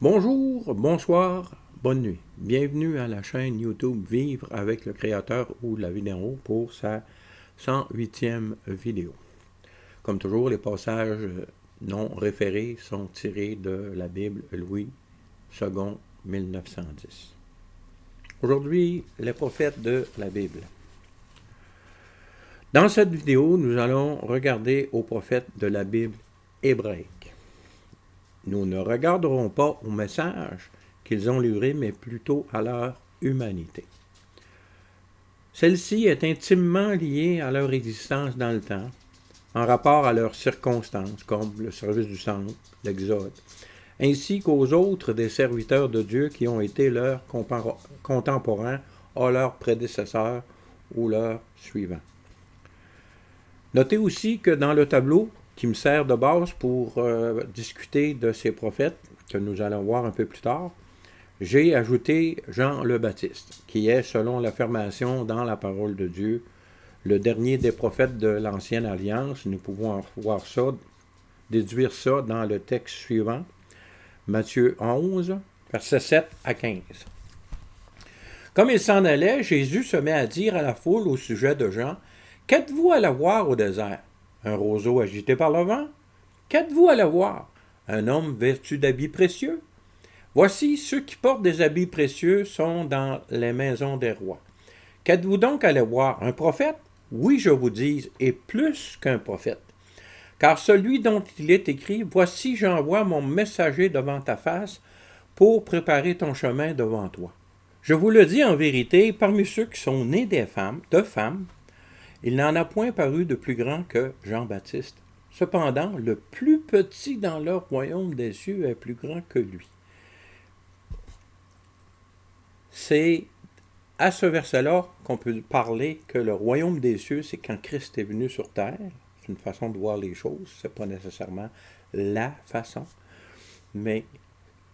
Bonjour, bonsoir, bonne nuit. Bienvenue à la chaîne YouTube Vivre avec le créateur ou la vidéo pour sa 108e vidéo. Comme toujours, les passages non référés sont tirés de la Bible Louis II 1910. Aujourd'hui, les prophètes de la Bible. Dans cette vidéo, nous allons regarder aux prophètes de la Bible hébraïque. Nous ne regarderons pas au message qu'ils ont livré, mais plutôt à leur humanité. Celle-ci est intimement liée à leur existence dans le temps, en rapport à leurs circonstances, comme le service du sang, l'Exode, ainsi qu'aux autres des serviteurs de Dieu qui ont été leurs contemporains ou leurs prédécesseurs ou leurs suivants. Notez aussi que dans le tableau qui me sert de base pour discuter de ces prophètes, que nous allons voir un peu plus tard, j'ai ajouté Jean le Baptiste, qui est, selon l'affirmation dans la parole de Dieu, le dernier des prophètes de l'Ancienne Alliance. Nous pouvons voir ça, déduire ça dans le texte suivant, Matthieu 11, versets 7 à 15. Comme il s'en allait, Jésus se met à dire à la foule au sujet de Jean, « Qu'êtes-vous allé voir au désert? Un roseau agité par le vent? Qu'êtes-vous allé voir? Un homme vêtu d'habits précieux? Voici, ceux qui portent des habits précieux sont dans les maisons des rois. Qu'êtes-vous donc allé voir? Un prophète? Oui, je vous dis, et plus qu'un prophète. Car celui dont il est écrit, voici, j'envoie mon messager devant ta face pour préparer ton chemin devant toi. Je vous le dis en vérité, parmi ceux qui sont nés de femmes, il n'en a point paru de plus grand que Jean-Baptiste. Cependant, le plus petit dans le royaume des cieux est plus grand que lui. » C'est à ce verset-là qu'on peut parler que le royaume des cieux, c'est quand Christ est venu sur terre. C'est une façon de voir les choses, c'est pas nécessairement la façon. Mais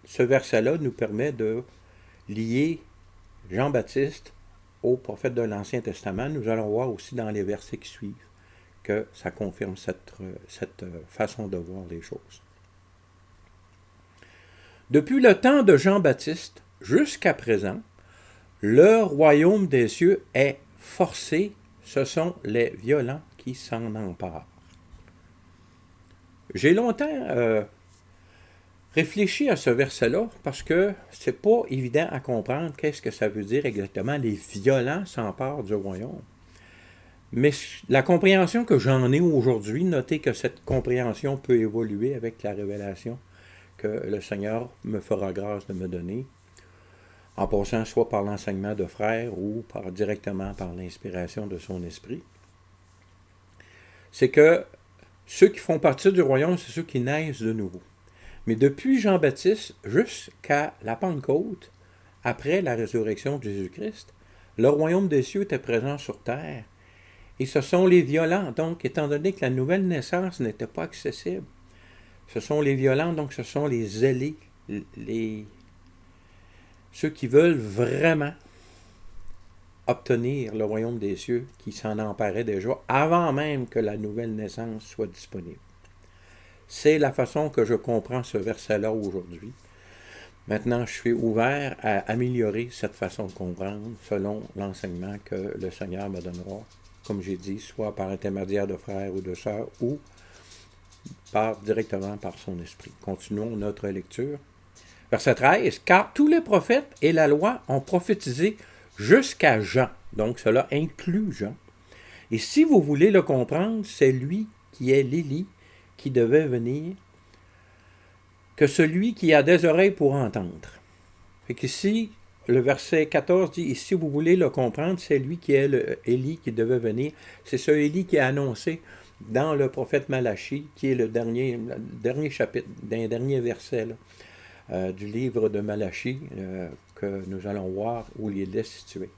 ce verset-là nous permet de lier Jean-Baptiste au prophète de l'Ancien Testament. Nous allons voir aussi dans les versets qui suivent que ça confirme cette façon de voir les choses. Depuis le temps de Jean-Baptiste jusqu'à présent, le royaume des cieux est forcé, ce sont les violents qui s'en emparent. J'ai longtemps réfléchi à ce verset-là parce que c'est pas évident à comprendre qu'est-ce que ça veut dire exactement, les violents s'emparent du royaume. Mais la compréhension que j'en ai aujourd'hui, notez que cette compréhension peut évoluer avec la révélation que le Seigneur me fera grâce de me donner, en passant soit par l'enseignement de frères ou directement par l'inspiration de son esprit, c'est que ceux qui font partie du royaume, c'est ceux qui naissent de nouveau. Mais depuis Jean-Baptiste jusqu'à la Pentecôte, après la résurrection de Jésus-Christ, le royaume des cieux était présent sur terre. Et ce sont les violents, donc, étant donné que la nouvelle naissance n'était pas accessible, ce sont les violents, donc ce sont les zélés, ceux qui veulent vraiment obtenir le royaume des cieux, qui s'en emparaient déjà avant même que la nouvelle naissance soit disponible. C'est la façon que je comprends ce verset-là aujourd'hui. Maintenant, je suis ouvert à améliorer cette façon de comprendre selon l'enseignement que le Seigneur me donnera, comme j'ai dit, soit par intermédiaire de frères ou de sœurs, ou directement par son esprit. Continuons notre lecture. Verset 13. « Car tous les prophètes et la loi ont prophétisé jusqu'à Jean. » Donc, cela inclut Jean. « Et si vous voulez le comprendre, c'est lui qui est l'Élie qui devait venir, que celui qui a des oreilles pour entendre. » Fait qu'ici, le verset 14 dit, « Et si vous voulez le comprendre, c'est lui qui est l'Élie qui devait venir. » C'est ce Élie qui est annoncé dans le prophète Malachie, qui est le dernier chapitre, d'un dernier verset du livre de Malachie, que nous allons voir où il est situé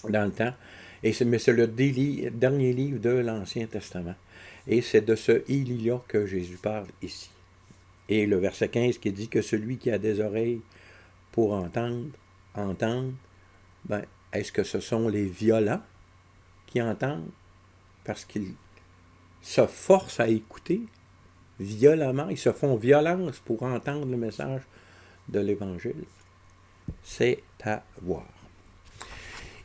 dans le temps. Mais c'est le dernier livre de l'Ancien Testament. Et c'est de ce Élie-là que Jésus parle ici. Et le verset 15 qui dit que celui qui a des oreilles pour entendre, ben, est-ce que ce sont les violents qui entendent parce qu'ils se forcent à écouter violemment, ils se font violence pour entendre le message de l'Évangile. C'est à voir.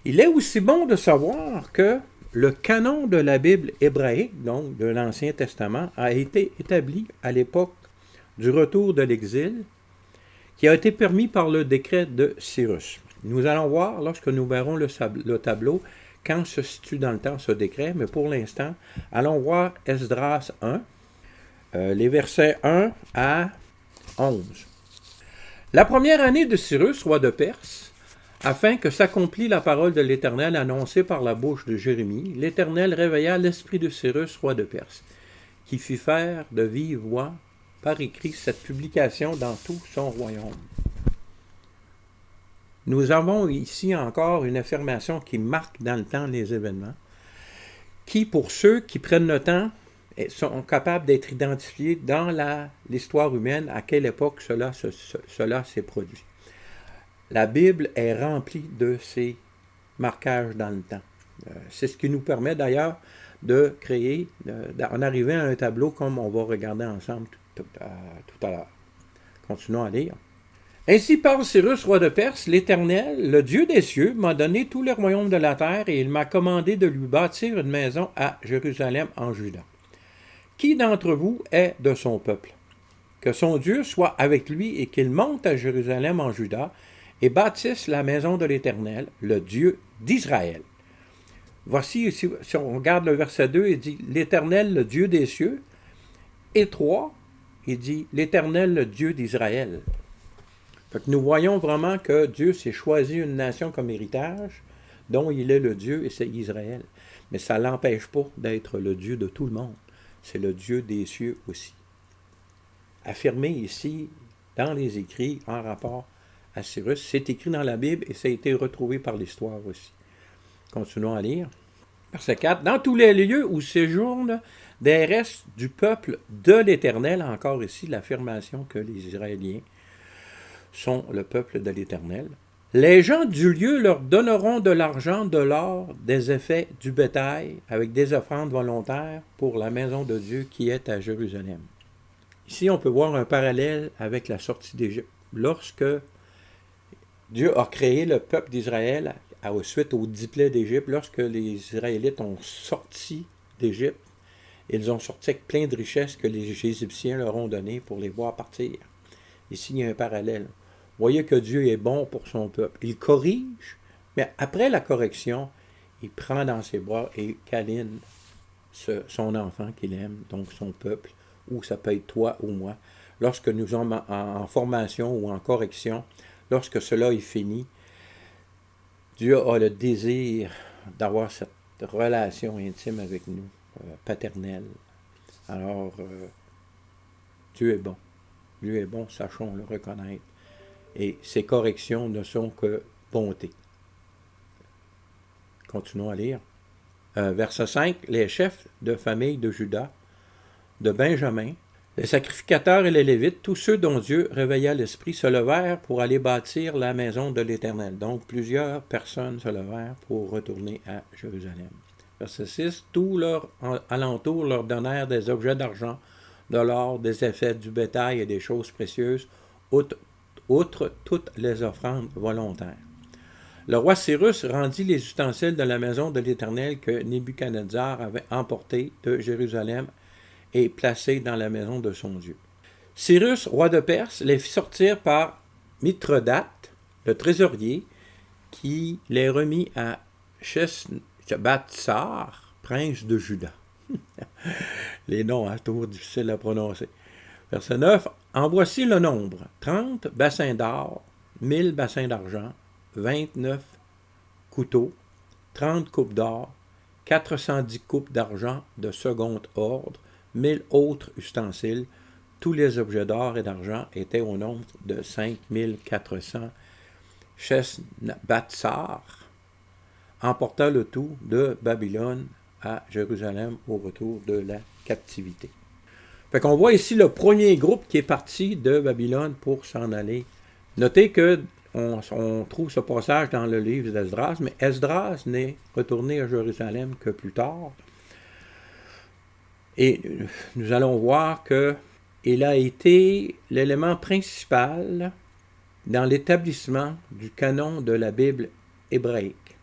Il est aussi bon de savoir que le canon de la Bible hébraïque, donc de l'Ancien Testament, a été établi à l'époque du retour de l'exil, qui a été permis par le décret de Cyrus. Nous allons voir, lorsque nous verrons le tableau, quand se situe dans le temps ce décret, mais pour l'instant, allons voir Esdras 1, les versets 1 à 11. La première année de Cyrus, roi de Perse, afin que s'accomplisse la parole de l'Éternel annoncée par la bouche de Jérémie, l'Éternel réveilla l'esprit de Cyrus, roi de Perse, qui fit faire de vive voix par écrit cette publication dans tout son royaume. Nous avons ici encore une affirmation qui marque dans le temps les événements, qui, pour ceux qui prennent le temps, sont capables d'être identifiés dans l'histoire humaine, à quelle époque cela s'est produit. La Bible est remplie de ces marquages dans le temps. C'est ce qui nous permet d'ailleurs de créer, d'en arriver à un tableau comme on va regarder ensemble tout à l'heure. Continuons à lire. Ainsi parle Cyrus, roi de Perse, l'Éternel, le Dieu des cieux, m'a donné tous les royaumes de la terre et il m'a commandé de lui bâtir une maison à Jérusalem en Juda. Qui d'entre vous est de son peuple? Que son Dieu soit avec lui et qu'il monte à Jérusalem en Juda et bâtisse la maison de l'Éternel, le Dieu d'Israël. Voici, si on regarde le verset 2, il dit « L'Éternel, le Dieu des cieux ». Et 3, il dit « L'Éternel, le Dieu d'Israël ». Nous voyons vraiment que Dieu s'est choisi une nation comme héritage, dont il est le Dieu, et c'est Israël. Mais ça ne l'empêche pas d'être le Dieu de tout le monde. C'est le Dieu des cieux aussi. Affirmé ici, dans les écrits, en rapport à Cyrus, c'est écrit dans la Bible et ça a été retrouvé par l'histoire aussi. Continuons à lire. Verset 4. Dans tous les lieux où séjournent des restes du peuple de l'Éternel, encore ici l'affirmation que les Israéliens sont le peuple de l'Éternel. Les gens du lieu leur donneront de l'argent, de l'or, des effets du bétail, avec des offrandes volontaires pour la maison de Dieu qui est à Jérusalem. Ici, on peut voir un parallèle avec la sortie d'Égypte. Lorsque Dieu a créé le peuple d'Israël suite aux 10 plaies d'Égypte, lorsque les Israélites ont sorti d'Égypte, ils ont sorti avec plein de richesses que les Égyptiens leur ont données pour les voir partir. Ici, il y a un parallèle. Vous voyez que Dieu est bon pour son peuple. Il corrige, mais après la correction, il prend dans ses bras et câline son enfant qu'il aime, donc son peuple, ou ça peut être toi ou moi. Lorsque nous sommes en formation ou en correction, lorsque cela est fini, Dieu a le désir d'avoir cette relation intime avec nous, paternelle. Alors, Dieu est bon. Dieu est bon, sachons le reconnaître. Et ces corrections ne sont que bonté. Continuons à lire. Verset 5. Les chefs de famille de Juda, de Benjamin, les sacrificateurs et les Lévites, tous ceux dont Dieu réveilla l'esprit, se levèrent pour aller bâtir la maison de l'Éternel. Donc, plusieurs personnes se levèrent pour retourner à Jérusalem. Verset 6. Tous leurs alentours leur donnèrent des objets d'argent, de l'or, des effets du bétail et des choses précieuses, outre toutes les offrandes volontaires. Le roi Cyrus rendit les ustensiles de la maison de l'Éternel que Nebuchadnezzar avait emportés de Jérusalem et placés dans la maison de son Dieu. Cyrus, roi de Perse, les fit sortir par Mithredate, le trésorier, qui les remit à Sheshbatsar, prince de Juda. Les noms à tour difficiles à prononcer. Verset 9. En voici le nombre. 30 bassins d'or, 1000 bassins d'argent, 29 couteaux, 30 coupes d'or, 410 coupes d'argent de second ordre, 1000 autres ustensiles. Tous les objets d'or et d'argent étaient au nombre de 5400. Sheshbatsar emporta le tout de Babylone à Jérusalem au retour de la captivité. Fait qu'on voit ici le premier groupe qui est parti de Babylone pour s'en aller. Notez que on trouve ce passage dans le livre d'Esdras, mais Esdras n'est retourné à Jérusalem que plus tard. Et nous allons voir que il a été l'élément principal dans l'établissement du canon de la Bible hébraïque.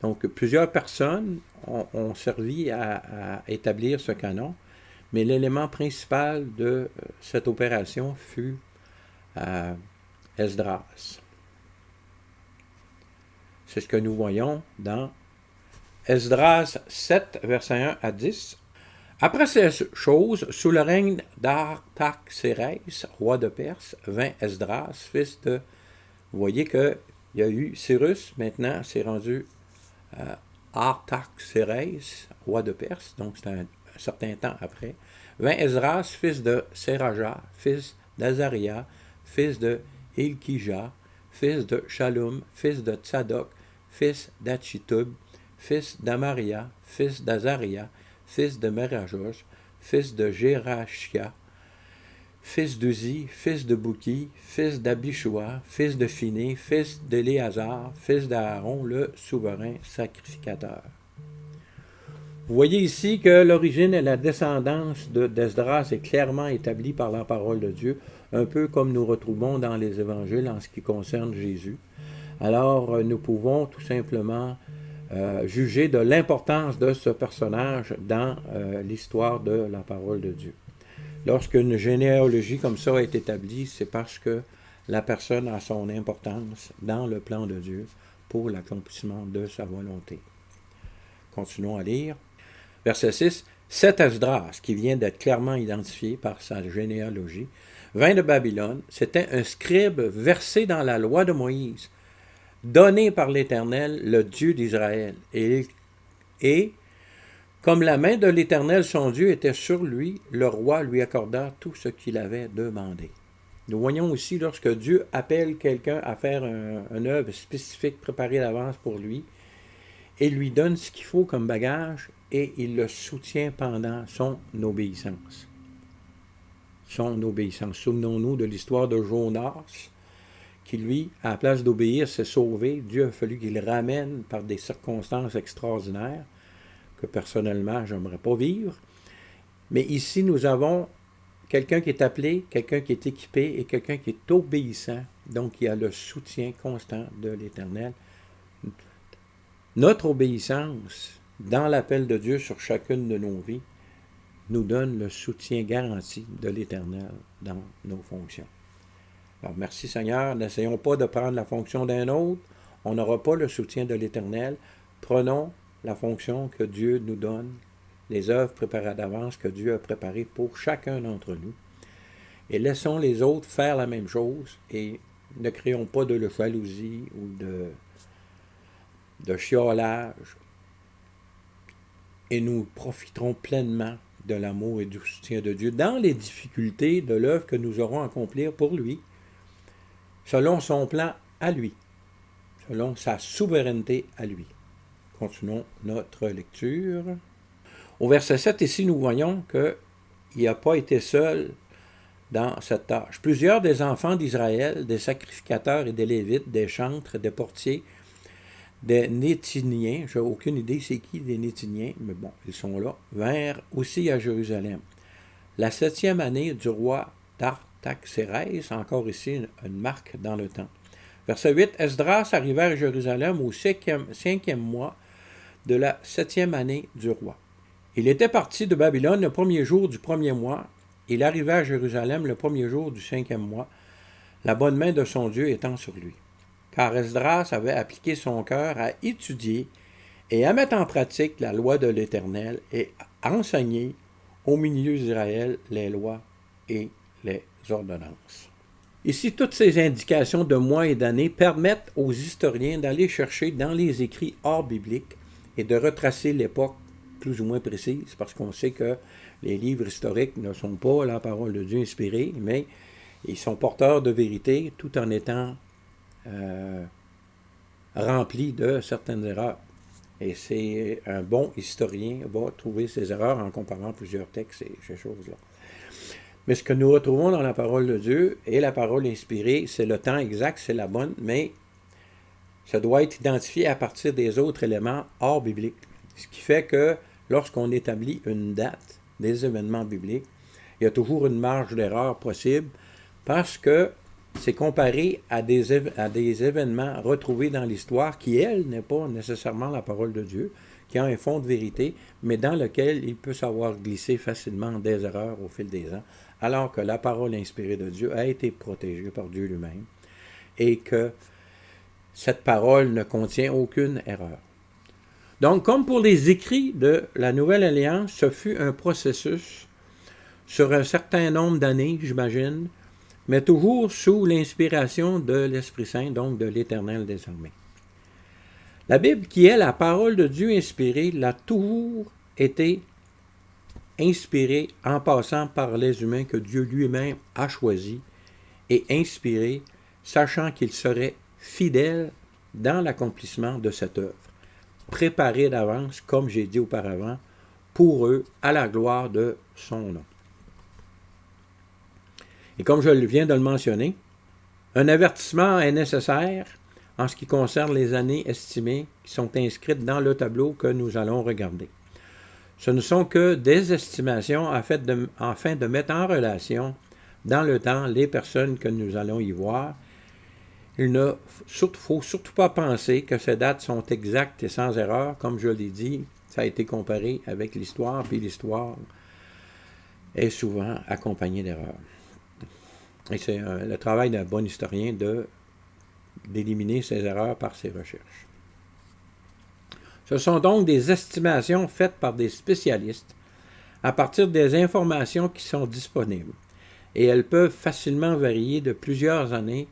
Donc, plusieurs personnes ont servi à établir ce canon, mais l'élément principal de cette opération fut Esdras. C'est ce que nous voyons dans Esdras 7, versets 1 à 10. Après ces choses, sous le règne d'Artaxerès, roi de Perse, vint Esdras, fils de... Vous voyez qu'il y a eu Cyrus, maintenant c'est rendu Artaxerès, roi de Perse, donc c'est un certain temps après. Vint Esdras, fils de Séraja, fils d'Azaria, fils de Hilkija, fils de Shallum, fils de Tsadok, fils d'Achitub, fils d'Amaria, fils d'Azaria, fils de Merajosh, fils de Gérachia, fils d'Uzi, fils de Bouki, fils d'Abishua, fils de Phiné, fils d'Éléazar, fils d'Aaron, le souverain sacrificateur. Vous voyez ici que l'origine et la descendance d'Esdras est clairement établie par la parole de Dieu, un peu comme nous retrouvons dans les évangiles en ce qui concerne Jésus. Alors, nous pouvons tout simplement juger de l'importance de ce personnage dans l'histoire de la parole de Dieu. Lorsqu'une généalogie comme ça est établie, c'est parce que la personne a son importance dans le plan de Dieu pour l'accomplissement de sa volonté. Continuons à lire. Verset 6. Cet Esdras, qui vient d'être clairement identifié par sa généalogie, vint de Babylone. C'était un scribe versé dans la loi de Moïse, donné par l'Éternel, le Dieu d'Israël. Et comme la main de l'Éternel, son Dieu, était sur lui, le roi lui accorda tout ce qu'il avait demandé. Nous voyons aussi, lorsque Dieu appelle quelqu'un à faire une œuvre spécifique préparée d'avance pour lui, et lui donne ce qu'il faut comme bagage, et il le soutient pendant son obéissance. Son obéissance. Souvenons-nous de l'histoire de Jonas, qui lui, à la place d'obéir, s'est sauvé. Dieu a fallu qu'il ramène par des circonstances extraordinaires, que personnellement, je n'aimerais pas vivre. Mais ici, nous avons quelqu'un qui est appelé, quelqu'un qui est équipé et quelqu'un qui est obéissant, donc qui a le soutien constant de l'Éternel. Notre obéissance dans l'appel de Dieu sur chacune de nos vies nous donne le soutien garanti de l'Éternel dans nos fonctions. Alors, merci Seigneur, n'essayons pas de prendre la fonction d'un autre, on n'aura pas le soutien de l'Éternel. Prenons la fonction que Dieu nous donne, les œuvres préparées d'avance que Dieu a préparées pour chacun d'entre nous, et laissons les autres faire la même chose, et ne créons pas de jalousie ou de chiolage, et nous profiterons pleinement de l'amour et du soutien de Dieu dans les difficultés de l'œuvre que nous aurons à accomplir pour lui, selon son plan à lui, selon sa souveraineté à lui. Continuons notre lecture. Au verset 7, ici, nous voyons qu'il n'a pas été seul dans cette tâche. Plusieurs des enfants d'Israël, des sacrificateurs et des Lévites, des chantres, des portiers, des Nétiniens, je n'ai aucune idée c'est qui des Nétiniens, mais bon, ils sont là, vinrent aussi à Jérusalem. La 7e année du roi d'Artaxerès, encore ici une marque dans le temps. Verset 8, Esdras arriva à Jérusalem au 5e mois de la 7e année du roi. Il était parti de Babylone le 1er jour du 1er mois. Il arriva à Jérusalem le 1er jour du 5e mois, la bonne main de son Dieu étant sur lui. Car Esdras avait appliqué son cœur à étudier et à mettre en pratique la loi de l'Éternel et à enseigner au milieu d'Israël les lois et les ordonnances. Ici, toutes ces indications de mois et d'années permettent aux historiens d'aller chercher dans les écrits hors bibliques et de retracer l'époque plus ou moins précise, parce qu'on sait que les livres historiques ne sont pas la parole de Dieu inspirée, mais ils sont porteurs de vérité tout en étant remplis de certaines erreurs. Et c'est un bon historien va trouver ces erreurs en comparant plusieurs textes et ces choses-là. Mais ce que nous retrouvons dans la parole de Dieu et la parole inspirée, c'est le temps exact, c'est la bonne, mais ça doit être identifié à partir des autres éléments hors bibliques. Ce qui fait que lorsqu'on établit une date des événements bibliques, il y a toujours une marge d'erreur possible parce que c'est comparé à des événements retrouvés dans l'histoire qui, elle, n'est pas nécessairement la parole de Dieu, qui a un fond de vérité, mais dans lequel il peut savoir glisser facilement des erreurs au fil des ans, alors que la parole inspirée de Dieu a été protégée par Dieu lui-même et que cette parole ne contient aucune erreur. Donc, comme pour les écrits de la Nouvelle Alliance, ce fut un processus sur un certain nombre d'années, j'imagine, mais toujours sous l'inspiration de l'Esprit Saint, donc de l'Éternel désormais. La Bible, qui est la parole de Dieu inspirée, l'a toujours été inspirée en passant par les humains que Dieu lui-même a choisis et inspirés, sachant qu'il serait fidèle dans l'accomplissement de cette œuvre, préparée d'avance, comme j'ai dit auparavant, pour eux, à la gloire de son nom. Et comme je viens de le mentionner, un avertissement est nécessaire en ce qui concerne les années estimées qui sont inscrites dans le tableau que nous allons regarder. Ce ne sont que des estimations afin de mettre en relation dans le temps les personnes que nous allons y voir. Il ne faut surtout pas penser que ces dates sont exactes et sans erreur. Comme je l'ai dit, ça a été comparé avec l'histoire, puis l'histoire est souvent accompagnée d'erreurs. Et c'est le travail d'un bon historien d'éliminer ces erreurs par ses recherches. Ce sont donc des estimations faites par des spécialistes à partir des informations qui sont disponibles. Et elles peuvent facilement varier de plusieurs années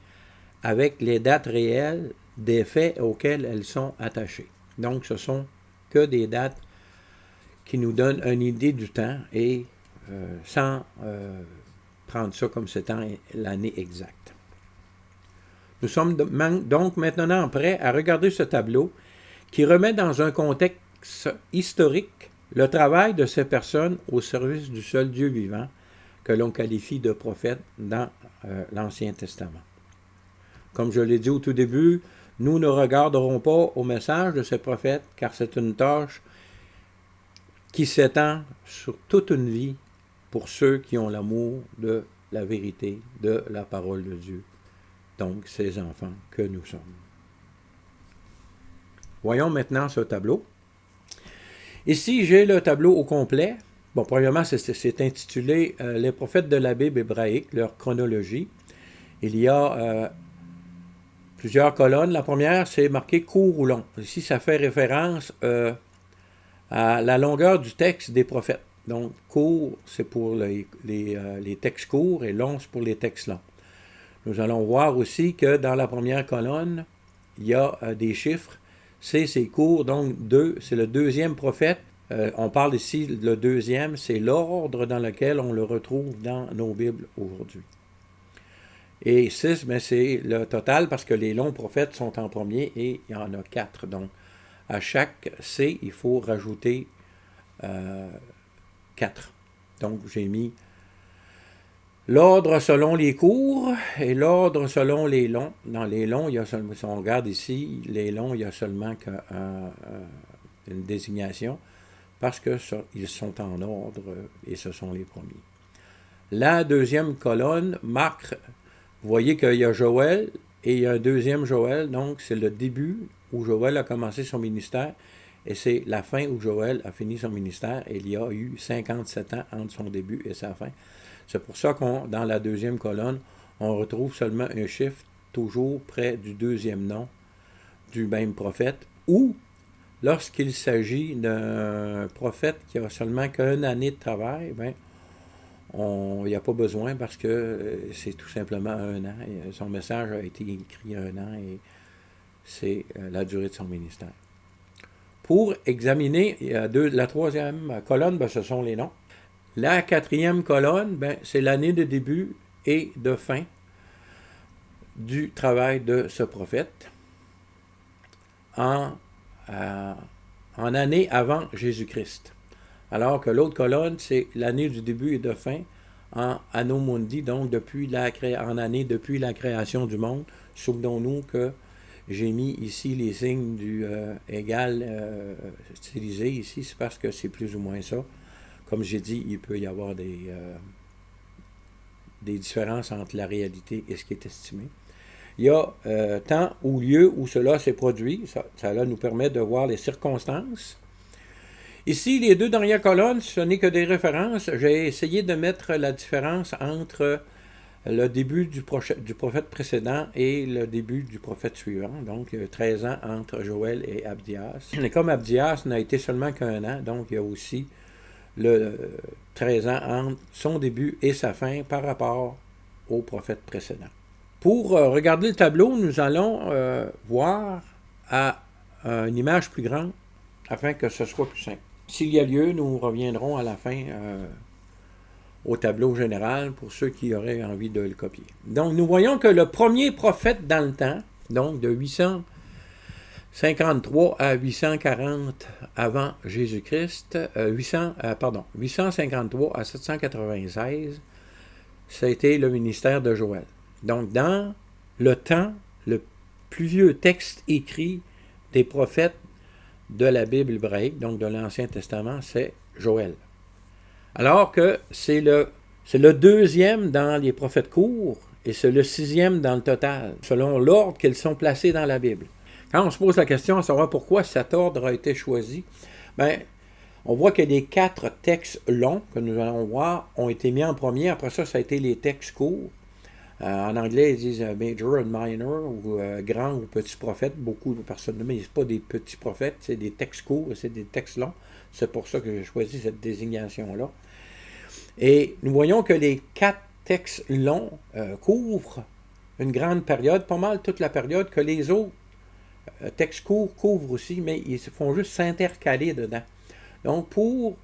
avec les dates réelles des faits auxquels elles sont attachées. Donc, ce sont que des dates qui nous donnent une idée du temps et sans prendre ça comme étant l'année exacte. Nous sommes donc maintenant prêts à regarder ce tableau qui remet dans un contexte historique le travail de ces personnes au service du seul Dieu vivant que l'on qualifie de prophète dans l'Ancien Testament. Comme je l'ai dit au tout début, nous ne regarderons pas au message de ces prophètes car c'est une tâche qui s'étend sur toute une vie pour ceux qui ont l'amour de la vérité, de la parole de Dieu. Donc, ces enfants que nous sommes. Voyons maintenant ce tableau. Ici, j'ai le tableau au complet. Bon, premièrement, c'est intitulé Les prophètes de la Bible hébraïque, leur chronologie. Il y a plusieurs colonnes. La première, c'est marqué court ou long. Ici, ça fait référence à la longueur du texte des prophètes. Donc, court, c'est pour les textes courts et long, c'est pour les textes longs. Nous allons voir aussi que dans la première colonne, il y a des chiffres. C'est court, donc 2, c'est le deuxième prophète. On parle ici, le deuxième, c'est l'ordre dans lequel on le retrouve dans nos Bibles aujourd'hui. Et 6, ben, c'est le total parce que les longs prophètes sont en premier et il y en a 4. Donc, à chaque C, il faut rajouter 4. Donc, j'ai mis l'ordre selon les courts et l'ordre selon les longs. Dans les longs, il y a seulement, si on regarde ici, les longs, il y a seulement une désignation parce qu'ils sont en ordre et ce sont les premiers. La deuxième colonne marque, vous voyez qu'il y a Joël et il y a un deuxième Joël, donc c'est le début où Joël a commencé son ministère et c'est la fin où Joël a fini son ministère et il y a eu 57 ans entre son début et sa fin. C'est pour ça dans la deuxième colonne, on retrouve seulement un chiffre toujours près du deuxième nom du même prophète, ou lorsqu'il s'agit d'un prophète qui a seulement qu'une année de travail, ben, il n'y a pas besoin parce que c'est tout simplement 1 an. Son message a été écrit 1 an et c'est la durée de son ministère. Pour examiner la troisième colonne, ben, ce sont les noms. La quatrième colonne, ben, c'est l'année de début et de fin du travail de ce prophète en année avant Jésus-Christ. Alors que l'autre colonne, c'est l'année du début et de fin en Anno Mundi, donc en année depuis la création du monde. Souvenons-nous que j'ai mis ici les signes du égal stylisé ici, c'est parce que c'est plus ou moins ça. Comme j'ai dit, il peut y avoir des des différences entre la réalité et ce qui est estimé. Il y a temps ou lieu où cela s'est produit. Ça là, nous permet de voir les circonstances. Ici, les deux dernières colonnes, ce n'est que des références. J'ai essayé de mettre la différence entre le début du prophète précédent et le début du prophète suivant. Donc, 13 ans entre Joël et Abdias. Et comme Abdias n'a été seulement qu'1 an, donc il y a aussi le 13 ans entre son début et sa fin par rapport au prophète précédent. Pour regarder le tableau, nous allons voir à une image plus grande afin que ce soit plus simple. S'il y a lieu, nous reviendrons à la fin au tableau général pour ceux qui auraient envie de le copier. Donc, nous voyons que le premier prophète dans le temps, donc de 853 à 840 avant Jésus-Christ, 853 à 796, ça a été le ministère de Joël. Donc, dans le temps, le plus vieux texte écrit des prophètes de la Bible hébraïque, donc de l'Ancien Testament, c'est Joël. Alors que c'est le deuxième dans les prophètes courts et c'est le 6e dans le total, selon l'ordre qu'ils sont placés dans la Bible. Quand on se pose la question à savoir pourquoi cet ordre a été choisi, bien, on voit que les 4 textes longs que nous allons voir ont été mis en premier. Après ça, ça a été les textes courts. En anglais, ils disent major and minor, ou grand ou petit prophète. Beaucoup de personnes ne disent pas des petits prophètes, c'est des textes courts, c'est des textes longs. C'est pour ça que j'ai choisi cette désignation-là. Et nous voyons que les 4 textes longs couvrent une grande période, pas mal toute la période, que les autres textes courts couvrent aussi, mais ils font juste s'intercaler dedans. Donc, pour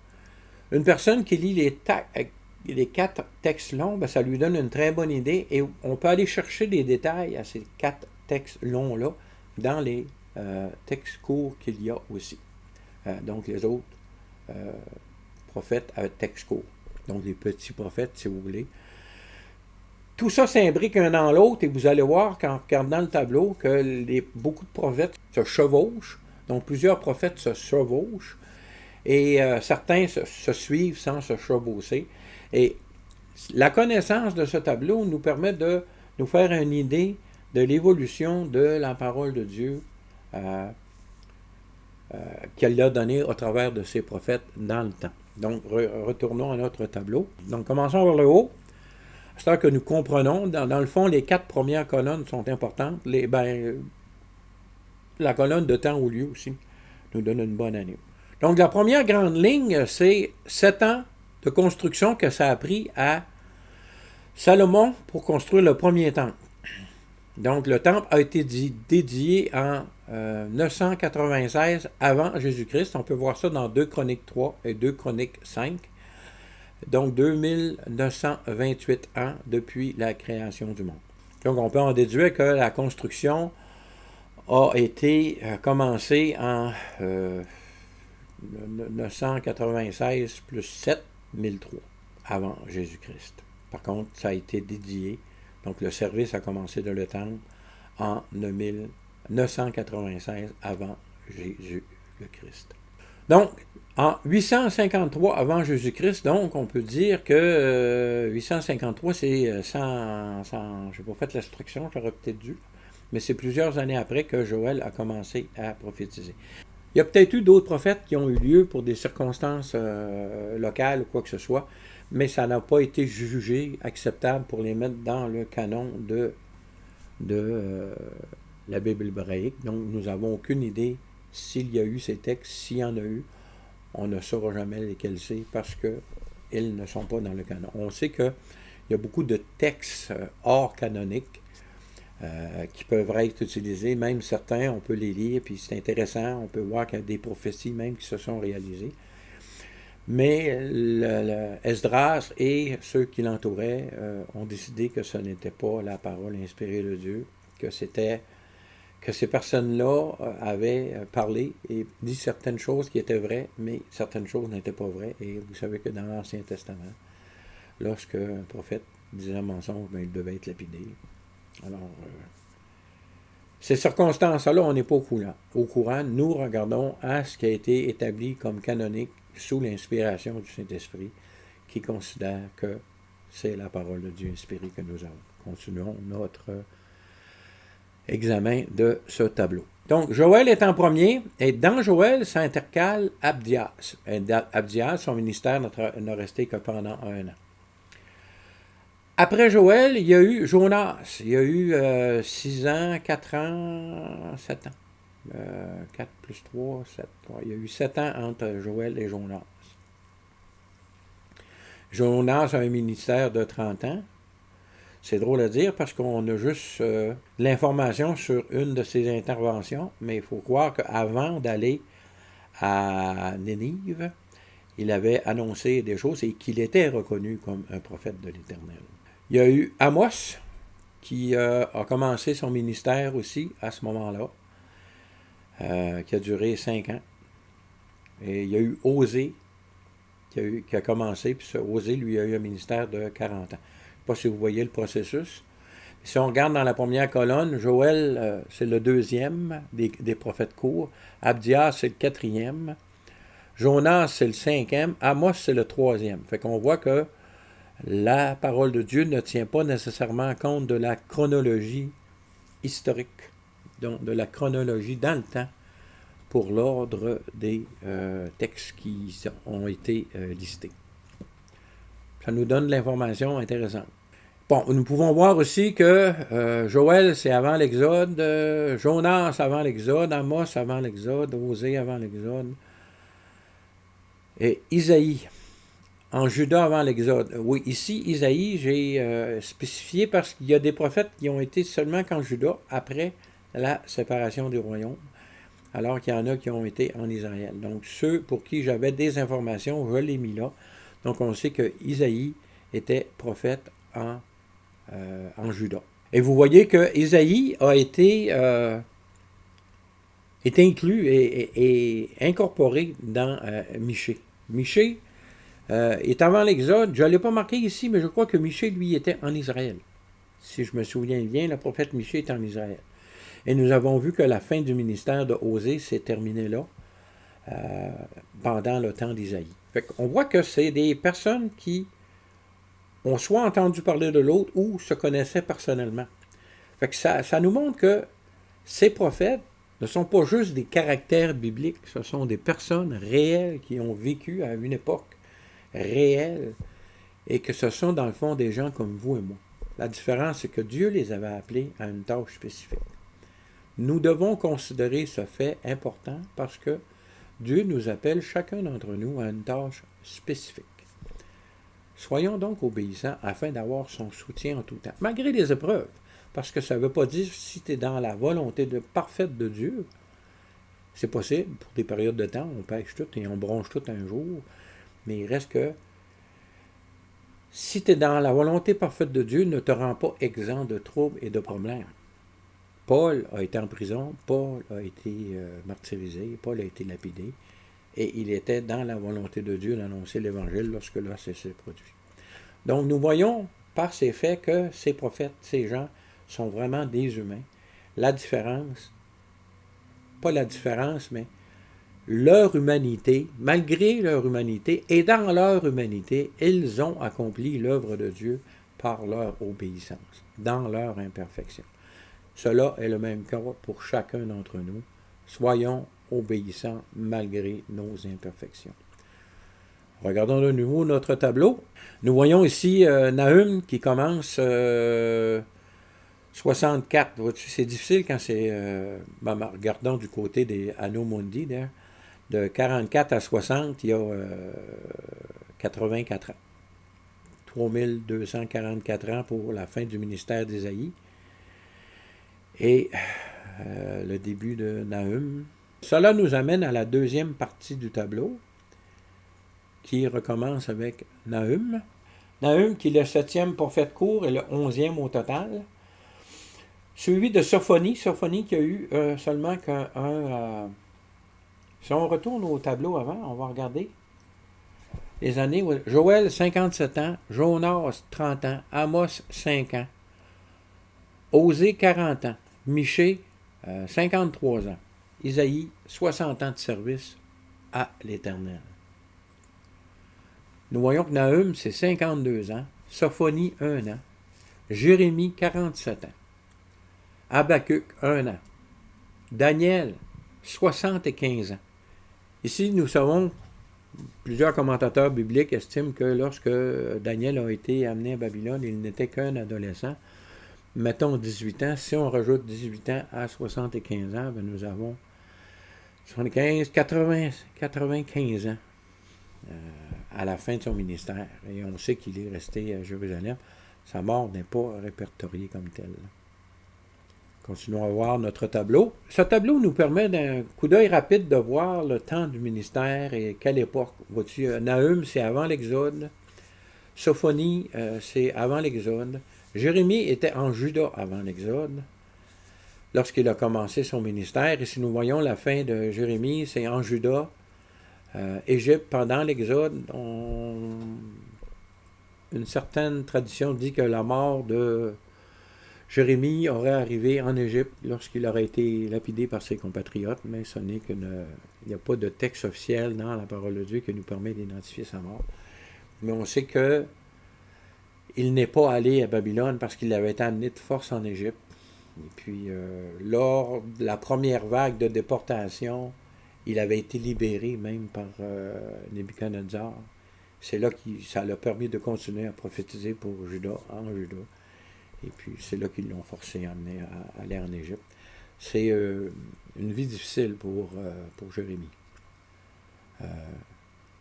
une personne qui lit les 4 textes longs, ben, ça lui donne une très bonne idée et on peut aller chercher des détails à ces 4 textes longs-là dans les textes courts qu'il y a aussi. Donc, les autres prophètes avec textes courts. Donc, les petits prophètes, si vous voulez. Tout ça s'imbrique un dans l'autre et vous allez voir, qu'en regardant le tableau, que beaucoup de prophètes se chevauchent. Donc, plusieurs prophètes se chevauchent et certains se suivent sans se chevaucher. Et la connaissance de ce tableau nous permet de nous faire une idée de l'évolution de la parole de Dieu qu'elle a donnée au travers de ses prophètes dans le temps. Donc, retournons à notre tableau. Donc, commençons vers le haut. C'est-à-dire que nous comprenons, dans le fond, les 4 premières colonnes sont importantes. La colonne de temps ou lieu aussi nous donne une bonne année. Donc, la première grande ligne, c'est 7 ans de construction que ça a pris à Salomon pour construire le premier temple. Donc, le temple a été dédié en 996 avant Jésus-Christ. On peut voir ça dans 2 Chroniques 3 et 2 Chroniques 5. Donc, 2928 ans depuis la création du monde. Donc, on peut en déduire que la construction a été commencée en 996 plus 7, 1003, avant Jésus-Christ. Par contre, ça a été dédié. Donc, le service a commencé dans le temple en 996 avant Jésus-le-Christ. Donc, en 853 avant Jésus-Christ, donc, on peut dire que 853, c'est sans je n'ai pas fait l'instruction, j'aurais peut-être dû, mais c'est plusieurs années après que Joël a commencé à prophétiser. Il y a peut-être eu d'autres prophètes qui ont eu lieu pour des circonstances locales ou quoi que ce soit, mais ça n'a pas été jugé acceptable pour les mettre dans le canon de la Bible hébraïque. Donc, nous n'avons aucune idée s'il y a eu ces textes, s'il y en a eu. On ne saura jamais lesquels c'est parce qu'ils ne sont pas dans le canon. On sait qu'il y a beaucoup de textes hors canoniques qui peuvent être utilisés. Même certains, on peut les lire, puis c'est intéressant. On peut voir qu'il y a des prophéties même qui se sont réalisées. Mais Esdras et ceux qui l'entouraient ont décidé que ce n'était pas la parole inspirée de Dieu, que ces personnes-là avaient parlé et dit certaines choses qui étaient vraies, mais certaines choses n'étaient pas vraies. Et vous savez que dans l'Ancien Testament, lorsque un prophète disait un mensonge, ben, il devait être lapidé. Alors, ces circonstances-là, on n'est pas au courant. Nous regardons à ce qui a été établi comme canonique sous l'inspiration du Saint-Esprit, qui considère que c'est la parole de Dieu inspirée que nous avons. Continuons notre examen de ce tableau. Donc, Joël est en premier, et dans Joël s'intercale Abdias. Et Abdias, son ministère n'a resté que pendant 1 an. Après Joël, il y a eu Jonas. Il y a eu 6 ans, 4 ans, 7 ans. 4 plus 3, 7. Ouais, il y a eu 7 ans entre Joël et Jonas. Jonas a un ministère de 30 ans. C'est drôle à dire parce qu'on a juste l'information sur une de ses interventions, mais il faut croire qu'avant d'aller à Nénive, il avait annoncé des choses et qu'il était reconnu comme un prophète de l'Éternel. Il y a eu Amos qui a commencé son ministère aussi à ce moment-là, qui a duré 5 ans. Et il y a eu Osée qui a commencé, puis Osée, lui, a eu un ministère de 40 ans. Je ne sais pas si vous voyez le processus. Si on regarde dans la première colonne, Joël, c'est le deuxième des prophètes courts. Abdias, c'est le quatrième. Jonas, c'est le cinquième. Amos, c'est le troisième. Fait qu'on voit que la parole de Dieu ne tient pas nécessairement compte de la chronologie historique, donc de la chronologie dans le temps pour l'ordre des textes qui ont été listés. Ça nous donne de l'information intéressante. Bon, nous pouvons voir aussi que Joël, c'est avant l'Exode, Jonas avant l'Exode, Amos avant l'Exode, Osée avant l'Exode, et Isaïe en Juda avant l'Exode. Oui, ici, Isaïe, j'ai spécifié parce qu'il y a des prophètes qui ont été seulement qu'en Juda après la séparation des royaumes, alors qu'il y en a qui ont été en Israël. Donc, ceux pour qui j'avais des informations, je les ai mis là. Donc, on sait que Isaïe était prophète en Juda. Et vous voyez que Isaïe a été inclus et incorporé dans Michée. Michée est avant l'Exode. Je ne l'ai pas marqué ici, mais je crois que Michée, lui, était en Israël. Si je me souviens bien, le prophète Michée est en Israël. Et nous avons vu que la fin du ministère de Osée s'est terminée là, pendant le temps d'Isaïe. On voit que c'est des personnes qui ont soit entendu parler de l'autre ou se connaissaient personnellement. Fait que ça nous montre que ces prophètes ne sont pas juste des caractères bibliques, ce sont des personnes réelles qui ont vécu à une époque réelle et que ce sont dans le fond des gens comme vous et moi. La différence, c'est que Dieu les avait appelés à une tâche spécifique. Nous devons considérer ce fait important parce que Dieu nous appelle chacun d'entre nous à une tâche spécifique. Soyons donc obéissants afin d'avoir son soutien en tout temps, malgré les épreuves, parce que ça ne veut pas dire si tu es dans la volonté parfaite de Dieu, c'est possible, pour des périodes de temps, on pêche tout et on bronche tout un jour, mais il reste que si tu es dans la volonté parfaite de Dieu, ne te rend pas exempt de troubles et de problèmes. Paul a été en prison, Paul a été martyrisé, Paul a été lapidé, et il était dans la volonté de Dieu d'annoncer l'Évangile lorsque là, c'est produit. Donc, nous voyons par ces faits que ces prophètes, ces gens, sont vraiment des humains. La différence, pas la différence, mais leur humanité, malgré leur humanité, et dans leur humanité, ils ont accompli l'œuvre de Dieu par leur obéissance, dans leur imperfection. Cela est le même cas pour chacun d'entre nous. Soyons obéissants malgré nos imperfections. Regardons de nouveau notre tableau. Nous voyons ici Nahum qui commence 64. C'est difficile quand c'est... regardons du côté des Anno Mundi. De 44 à 60, il y a 84 ans. 3244 ans pour la fin du ministère d'Isaïe. Et le début de Nahum. Cela nous amène à la deuxième partie du tableau, qui recommence avec Nahum. Nahum, qui est le 7e prophète court et le 11e au total. Suivi de Sophonie. Sophonie qui a eu seulement qu'un... si on retourne au tableau avant, on va regarder les années. Joël, 57 ans. Jonas, 30 ans. Amos, 5 ans. Osée, 40 ans. Michée, 53 ans. Isaïe, 60 ans de service à l'Éternel. Nous voyons que Nahum, c'est 52 ans. Sophonie, 1 an. Jérémie, 47 ans. Habacuc, 1 an. Daniel, 75 ans. Ici, nous savons, plusieurs commentateurs bibliques estiment que lorsque Daniel a été amené à Babylone, il n'était qu'un adolescent. Mettons 18 ans. Si on rajoute 18 ans à 75 ans, ben nous avons 75, 95 ans à la fin de son ministère. Et on sait qu'il est resté à Jérusalem. Sa mort n'est pas répertoriée comme telle. Continuons à voir notre tableau. Ce tableau nous permet d'un coup d'œil rapide de voir le temps du ministère et quelle époque. Vois-tu, Nahum, c'est avant l'Exode. Sophonie, c'est avant l'Exode. Jérémie était en Juda avant l'Exode, lorsqu'il a commencé son ministère. Et si nous voyons la fin de Jérémie, c'est en Juda. Égypte, pendant l'Exode, une certaine tradition dit que la mort de Jérémie aurait arrivé en Égypte lorsqu'il aurait été lapidé par ses compatriotes, mais ce n'est qu'il n'y a pas de texte officiel dans la parole de Dieu qui nous permet d'identifier sa mort. Mais on sait que il n'est pas allé à Babylone parce qu'il avait été amené de force en Égypte. Et puis, lors de la première vague de déportation, il avait été libéré même par Nebuchadnezzar. C'est là que ça l'a permis de continuer à prophétiser pour Juda, en Juda. Et puis, c'est là qu'ils l'ont forcé à aller en Égypte. C'est une vie difficile pour Jérémie.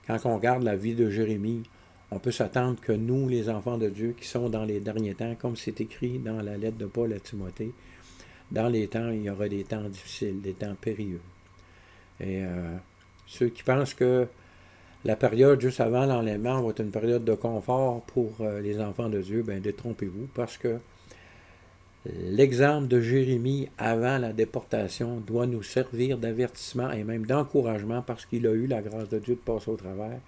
Quand on regarde la vie de Jérémie, on peut s'attendre que nous, les enfants de Dieu, qui sont dans les derniers temps, comme c'est écrit dans la lettre de Paul à Timothée, dans les temps, il y aura des temps difficiles, des temps périlleux. Et ceux qui pensent que la période juste avant l'enlèvement va être une période de confort pour les enfants de Dieu, bien, détrompez-vous, parce que l'exemple de Jérémie avant la déportation doit nous servir d'avertissement et même d'encouragement, parce qu'il a eu la grâce de Dieu de passer au travers,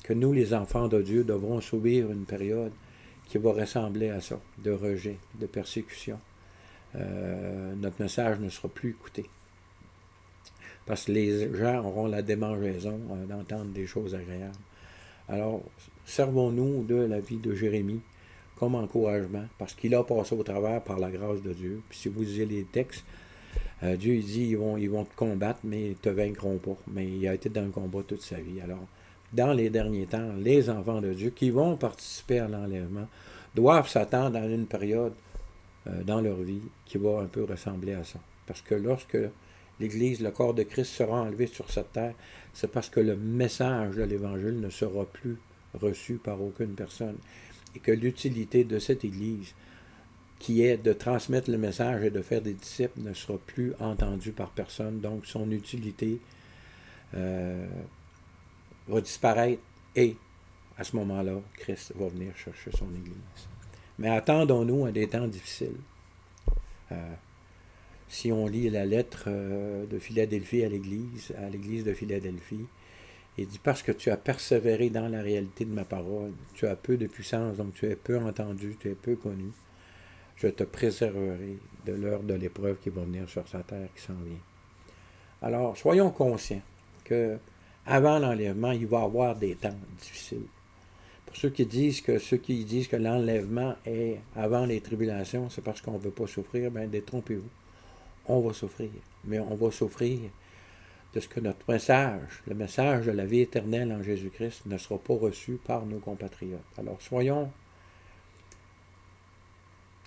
que nous, les enfants de Dieu, devrons subir une période qui va ressembler à ça, de rejet, de persécution. Notre message ne sera plus écouté. Parce que les gens auront la démangeaison d'entendre des choses agréables. Alors, servons-nous de la vie de Jérémie comme encouragement, parce qu'il a passé au travers par la grâce de Dieu. Puis si vous lisez les textes, Dieu il dit ils vont te combattre, mais ils ne te vaincront pas. Mais il a été dans le combat toute sa vie. Alors, dans les derniers temps, les enfants de Dieu qui vont participer à l'enlèvement doivent s'attendre à une période dans leur vie qui va un peu ressembler à ça. Parce que lorsque l'Église, le corps de Christ sera enlevé sur cette terre, c'est parce que le message de l'Évangile ne sera plus reçu par aucune personne. Et que l'utilité de cette Église, qui est de transmettre le message et de faire des disciples, ne sera plus entendue par personne. Donc son utilité va disparaître et à ce moment-là, Christ va venir chercher son Église. Mais attendons-nous à des temps difficiles. Si on lit la lettre de Philadelphie à l'église de Philadelphie, il dit, parce que tu as persévéré dans la réalité de ma parole, tu as peu de puissance, donc tu es peu entendu, tu es peu connu, je te préserverai de l'heure de l'épreuve qui va venir sur sa terre qui s'en vient. Alors, soyons conscients que avant l'enlèvement, il va y avoir des temps difficiles. Pour ceux qui disent que l'enlèvement est avant les tribulations, c'est parce qu'on ne veut pas souffrir, bien, détrompez-vous. On va souffrir, mais on va souffrir de ce que notre message, le message de la vie éternelle en Jésus-Christ, ne sera pas reçu par nos compatriotes. Alors, soyons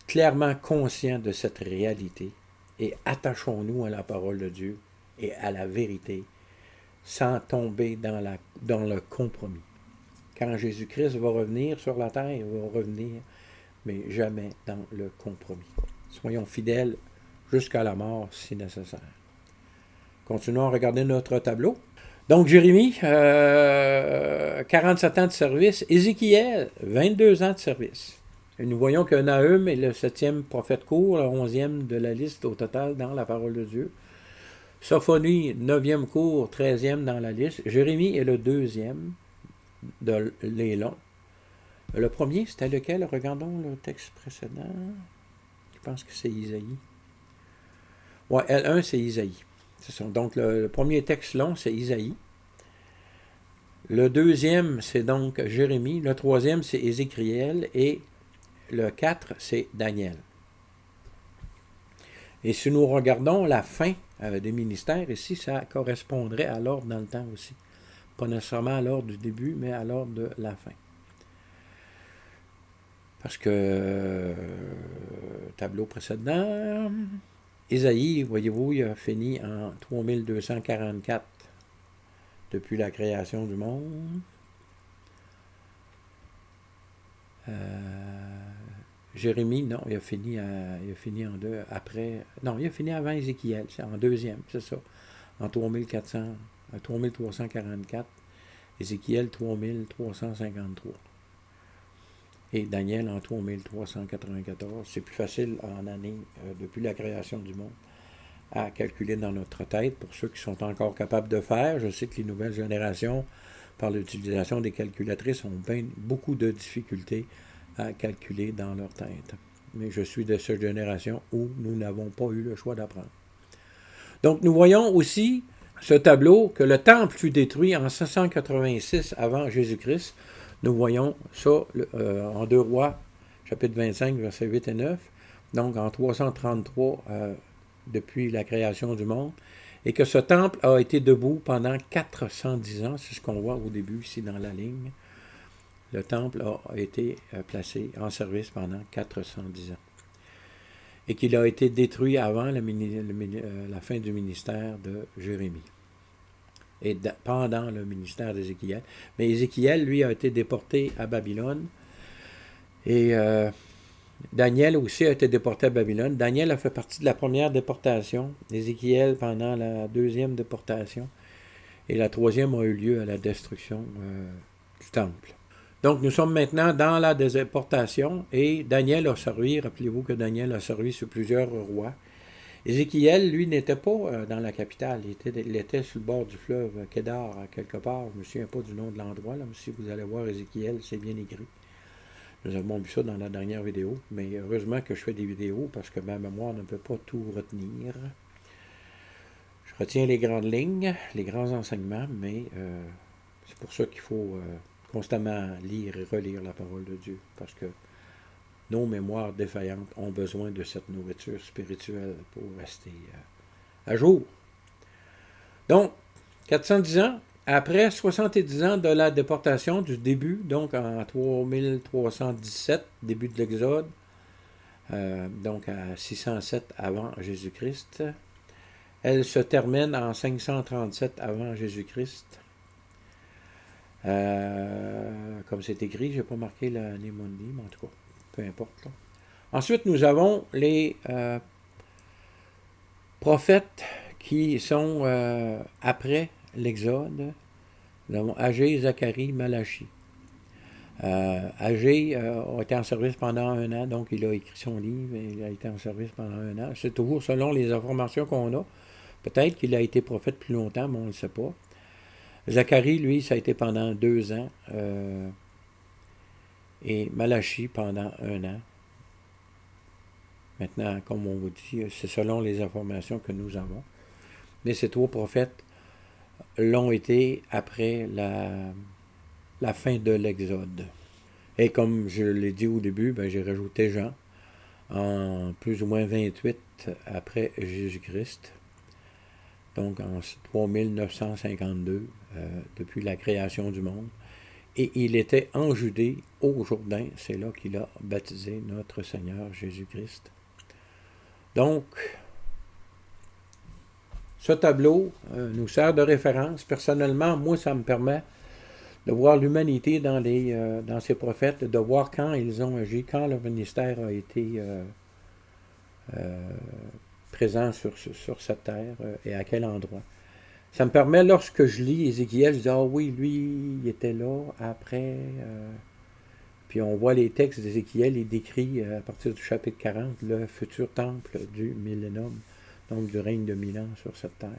clairement conscients de cette réalité et attachons-nous à la parole de Dieu et à la vérité sans tomber dans le compromis. Quand Jésus-Christ va revenir sur la terre, il va revenir, mais jamais dans le compromis. Soyons fidèles jusqu'à la mort si nécessaire. Continuons à regarder notre tableau. Donc Jérémie, 47 ans de service. Ézéchiel, 22 ans de service. Et nous voyons que Nahum est le 7e prophète court, le 11e de la liste au total dans la parole de Dieu. Sophonie, 9e court, 13e dans la liste. Jérémie est le 2e de les longs. Le premier, c'était lequel? Regardons le texte précédent. Je pense que c'est Isaïe. Ouais, L1, c'est Isaïe. Donc, le premier texte long, c'est Isaïe. Le deuxième, c'est donc Jérémie. Le troisième, c'est Ézéchiel. Et le 4, c'est Daniel. Et si nous regardons la fin des ministères, ici, ça correspondrait à l'ordre dans le temps aussi. Pas nécessairement à l'ordre du début, mais à l'ordre de la fin. Parce que tableau précédent, Ésaïe, voyez-vous, il a fini en 3244 depuis la création du monde. Jérémie, non, il a fini en deux après. Non, il a fini avant Ézéchiel, c'est en deuxième, c'est ça. En 3344. Ézéchiel 3353. Et Daniel en 3394. C'est plus facile en année depuis la création du monde à calculer dans notre tête pour ceux qui sont encore capables de faire. Je sais que les nouvelles générations, par l'utilisation des calculatrices, ont beaucoup de difficultés à calculer dans leur tête. Mais je suis de cette génération où nous n'avons pas eu le choix d'apprendre. Donc nous voyons aussi ce tableau que le temple fut détruit en 586 avant Jésus-Christ. Nous voyons ça en 2 Rois, chapitre 25, versets 8 et 9. Donc en 333 depuis la création du monde. Et que ce temple a été debout pendant 410 ans. C'est ce qu'on voit au début ici dans la ligne. Le temple a été placé en service pendant 410 ans. Et qu'il a été détruit avant la fin du ministère de Jérémie. Et pendant le ministère d'Ézéchiel. Mais Ézéchiel, lui, a été déporté à Babylone. Et Daniel aussi a été déporté à Babylone. Daniel a fait partie de la première déportation. Ézéchiel pendant la deuxième déportation. Et la troisième a eu lieu à la destruction du temple. Donc, nous sommes maintenant dans la déportation et Daniel a servi, rappelez-vous que Daniel a servi sur plusieurs rois. Ézéchiel, lui, n'était pas dans la capitale, il était sur le bord du fleuve Kédar, quelque part. Je ne me souviens pas du nom de l'endroit, là, mais si vous allez voir Ézéchiel, c'est bien écrit. Nous avons vu ça dans la dernière vidéo, mais heureusement que je fais des vidéos parce que ma mémoire ne peut pas tout retenir. Je retiens les grandes lignes, les grands enseignements, mais c'est pour ça qu'il faut constamment lire et relire la parole de Dieu, parce que nos mémoires défaillantes ont besoin de cette nourriture spirituelle pour rester à jour. Donc, 410 ans, après 70 ans de la déportation du début, donc en 3317, début de l'Exode, donc à 607 avant Jésus-Christ, elle se termine en 537 avant Jésus-Christ. Comme c'est écrit, je n'ai pas marqué l'année mundi, mais en tout cas, peu importe. Là. Ensuite, nous avons les prophètes qui sont après l'Exode. Nous avons Agé, Zacharie, Malachi. Agé a été en service pendant 1 an, donc il a écrit son livre et il a été en service pendant 1 an. C'est toujours selon les informations qu'on a. Peut-être qu'il a été prophète plus longtemps, mais on ne le sait pas. Zacharie, lui, ça a été pendant 2 ans. Et Malachi pendant 1 an. Maintenant, comme on vous dit, c'est selon les informations que nous avons. Mais ces 3 prophètes l'ont été après la fin de l'Exode. Et comme je l'ai dit au début, j'ai rajouté Jean en plus ou moins 28 après Jésus-Christ. Donc en 3952, depuis la création du monde. Et il était en Judée, au Jourdain. C'est là qu'il a baptisé notre Seigneur Jésus-Christ. Donc, ce tableau nous sert de référence. Personnellement, moi, ça me permet de voir l'humanité dans ces prophètes, de voir quand ils ont agi, quand leur ministère a été présent sur cette terre et à quel endroit. Ça me permet, lorsque je lis Ézéchiel, je dis « Ah oui, lui, il était là, après... Puis on voit les textes d'Ézéchiel, il décrit à partir du chapitre 40 le futur temple du millénium, donc du règne de 1000 ans sur cette terre.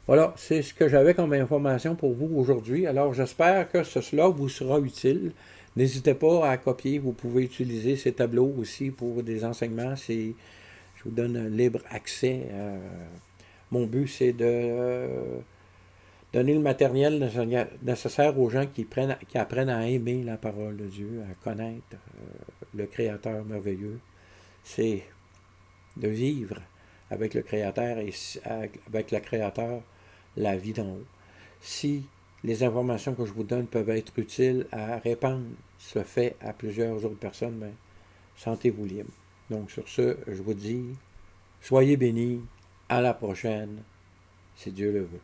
Voilà, c'est ce que j'avais comme information pour vous aujourd'hui. Alors j'espère que cela vous sera utile. N'hésitez pas à copier, vous pouvez utiliser ces tableaux aussi pour des enseignements. Je vous donne un libre accès. Mon but, c'est donner le matériel nécessaire aux gens qui apprennent à aimer la parole de Dieu, à connaître le Créateur merveilleux. C'est de vivre avec le Créateur et avec le Créateur la vie d'en haut. Si les informations que je vous donne peuvent être utiles à répandre ce fait à plusieurs autres personnes, ben, sentez-vous libre. Donc sur ce, je vous dis, soyez bénis, à la prochaine, si Dieu le veut.